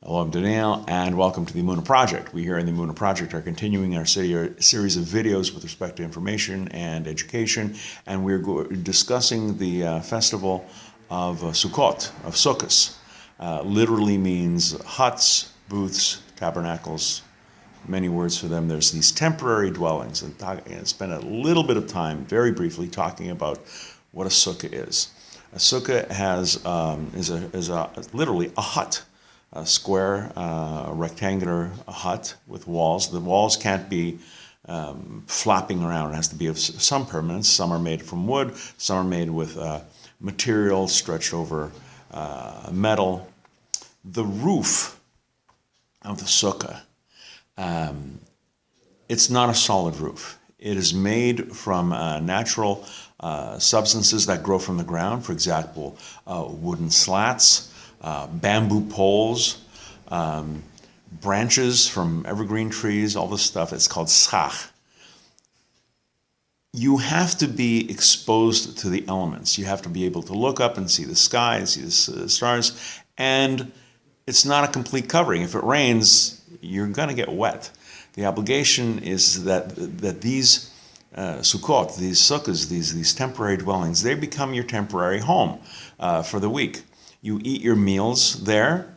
Hello, I'm Daniel, and welcome to the Emunah Project. We here in the Emunah Project are continuing our series of videos with respect to information and education, and we're discussing the festival of Sukkot, of Sukkos. Literally means huts, booths, tabernacles, many words for them. There's these temporary dwellings, and spend a little bit of time, very briefly, talking about what a sukkah is. A sukkah is literally a hut. A square, rectangular hut with walls. The walls can't be flapping around. It has to be of some permanence. Some are made from wood. Some are made with material stretched over metal. The roof of the sukkah, it's not a solid roof. It is made from natural substances that grow from the ground. For example, wooden slats, bamboo poles, branches from evergreen trees, all this stuff. It's called schach. You have to be exposed to the elements. You have to be able to look up and see the sky, and see the stars, and it's not a complete covering. If it rains, you're going to get wet. The obligation is that these Sukkot, these sukkahs, these temporary dwellings, they become your temporary home for the week. You eat your meals there.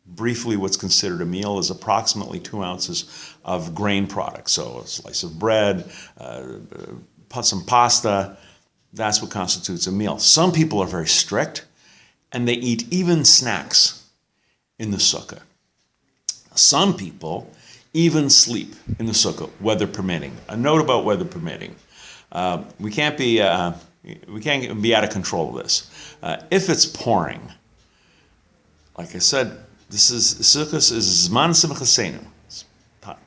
Briefly, what's considered a meal is approximately 2 ounces of grain products. So a slice of bread, some pasta, that's what constitutes a meal. Some people are very strict, and they eat even snacks in the sukkah. Some people even sleep in the sukkah, weather permitting. A note about weather permitting. We can't be out of control of this. If it's pouring, like I said, Sukkos is Zman Simchasenu. It's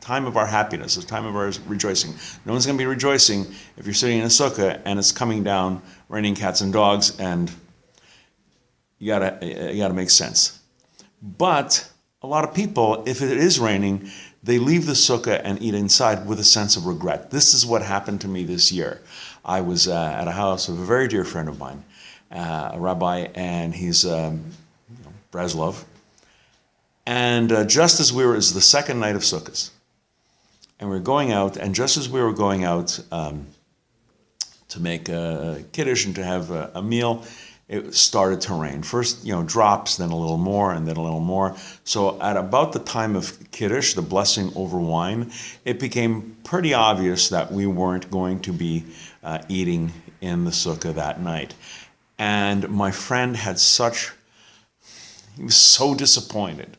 time of our happiness, it's time of our rejoicing. No one's going to be rejoicing if you're sitting in a sukkah and it's coming down, raining cats and dogs, and you gotta make sense. But a lot of people, if it is raining, they leave the sukkah and eat inside with a sense of regret. This is what happened to me this year. I was at a house of a very dear friend of mine, a rabbi, and he's Breslov. And just as it was the second night of Sukkot, and we were going out, and just as we were going out to make a kiddush and to have a meal, it started to rain. First, drops, then a little more, and then a little more. So at about the time of Kiddush, the blessing over wine, it became pretty obvious that we weren't going to be eating in the sukkah that night. And my friend he was so disappointed.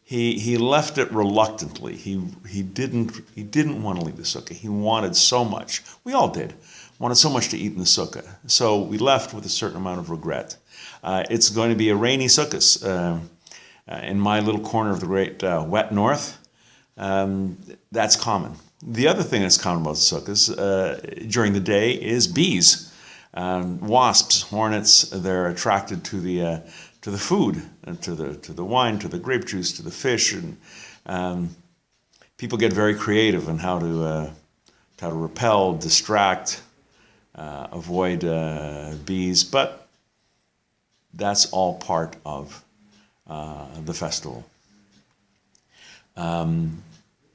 He left it reluctantly. He didn't want to leave the sukkah. He wanted so much. We all did. Wanted so much to eat in the sukkah. So we left with a certain amount of regret. It's going to be a rainy sukkahs in my little corner of the great wet north. That's common. The other thing that's common about sukkahs during the day is bees, wasps, hornets. They're attracted to the food, to the wine, to the grape juice, to the fish, and people get very creative in how to repel, distract, avoid bees, but that's all part of the festival.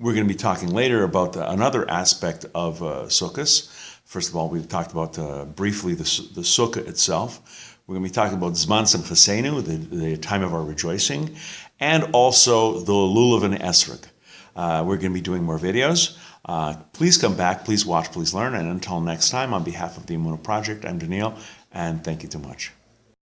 We're going to be talking later about another aspect of Sukkos. First of all, we've talked about briefly the sukkah itself. We're going to be talking about Zman Simchasenu, the time of our rejoicing, and also the Lulav and Esrog. We're going to be doing more videos. Please come back, please watch, please learn, and until next time, on behalf of the Emunah Project, I'm Daniel, and thank you too much.